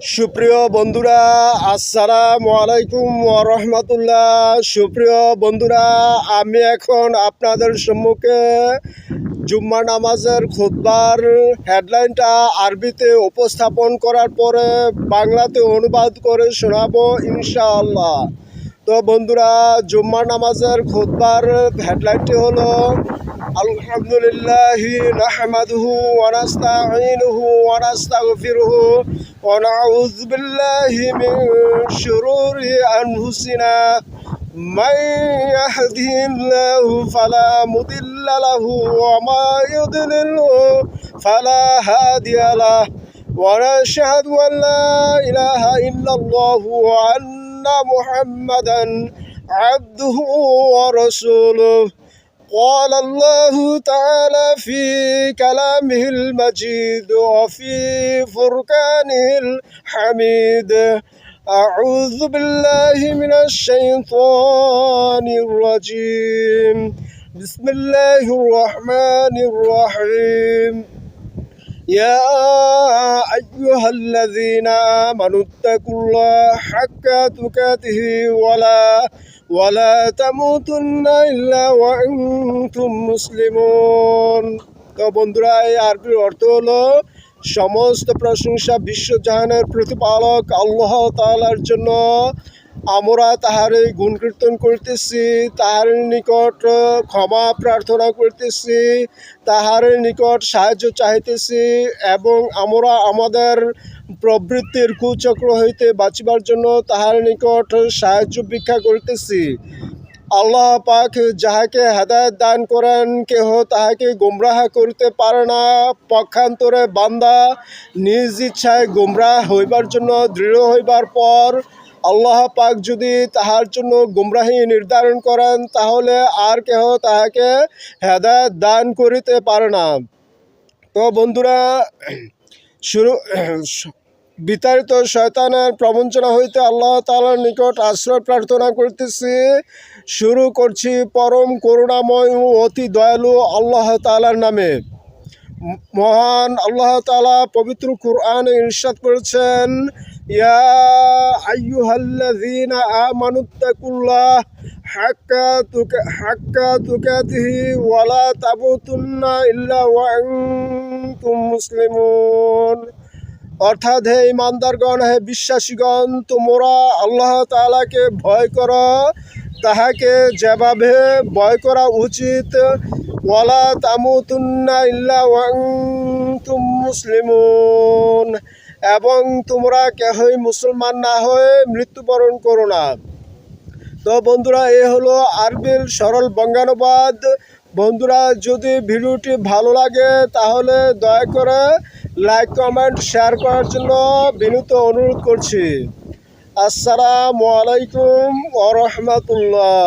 সুপ্রিয় বন্ধুরা, আসসালামু আলাইকুম ওয়া রাহমাতুল্লাহ। সুপ্রিয় বন্ধুরা, আমি এখন আপনাদের সম্মুখে জুম্মা নামাজের খুতবার হেডলাইনটা আরবিতে উপস্থাপন করার পরে বাংলাতে অনুবাদ করে শোনাবো ইনশাআল্লাহ। তো বন্ধুরা, জুম্মা নামাজের খুতবার হেডলাইনটি হলো আলহামদুলিল্লাহি নাহমাদুহু ওয়া নাস্তাঈনুহু ওয়া নাস্তাগফিরুহু ওয়া নাউযু বিল্লাহি মিন শুরুরি আনফুসিনা মান ইয়াহদিহিল্লাহু ফালা মুদিল্লা লাহু ওয়া মা ইউদ্লিলহু ফালা হাদিয়া লাহু ওয়া নাশহাদু আন লা ইলাহা ইল্লাল্লাহু ওয়া আন্না মুহাম্মাদান আবদুহু ওয়া রাসূলুহু। قال الله تعالى في كلامه المجيد وفي فرقانه الحميد: أعوذ بالله من الشيطان الرجيم، بسم الله الرحمن الرحيم. يا أيها الذين آمنوا اتقوا الله حق تقاته ولا تموتن إلا وأنتم مسلمون। তো বন্ধুরা, এই আরবির অর্থ হলো সমস্ত প্রশংসা বিশ্বজাহানের প্রতিপালক আল্লাহ তাআলার জন্য। আমরা তাহারই গুণকীর্তন করতেছি, তাহার নিকট ক্ষমা প্রার্থনা করতেছি, তাহার নিকট সাহায্য চাইতেছি এবং আমরা আমাদের প্রবৃত্তির কুচক্র হইতে বাঁচিবার জন্য তাহার নিকট সাহায্য ভিক্ষা করতেছি। আল্লাহ পাক যাহাকে হেদায়েত দান করেন, কেহ তাহাকে গুমরাহ করতে পারে না। পক্ষান্তরে বান্দা নিজ ইচ্ছায় গুমরাহ হইবার জন্য দৃঢ় হইবার পর আল্লাহ পাক যদি তাহার জন্য গুমরাহি নির্ধারণ করেন, তাহলে আর কেহ তাহাকে হেদায়েত দান করিতে পারে না। তো বন্ধুরা, বিতাড়িত শয়তানের প্রবঞ্চনা হইতে আল্লাহ তাআলার নিকট আশ্রয় প্রার্থনা করতেছি। শুরু করছি পরম করুণাময় ও অতি দয়ালু আল্লাহ তাআলার নামে। মহান আল্লাহ তাআলা পবিত্র কুরআনে ইরশাদ করেছেন: ইয়া আইয়ুহাল্লাযীনা আমানুত্তাকুল্লাহ হাক্কা তুকাতিহি ওয়া লা তামুতুন্না ইল্লা ওয়া আনতুম মুসলিমুন। অর্থাৎ, হে ইমানদারগণ, হে বিশ্বাসীগণ, তোমরা আল্লাহ তাআলাকে ভয় করো তাহাকে যেভাবে ভয় করা উচিত। ওয়ালা তামুতুন্না ইল্লা ওয়া আনতুম মুসলিমুন, এবং তোমরা কেহই মুসলমান না হয়ে মৃত্যুবরণ করো না। তো বন্ধুরা, এ হলো আরবির সরল বঙ্গানুবাদ। বন্ধুরা, যদি ভিডিওটি ভালো লাগে তাহলে দয়া করে লাইক, কমেন্ট, শেয়ার করার জন্য বিনীত অনুরোধ করছি। আসসালামু আলাইকুম ওয়া রাহমাতুল্লাহ।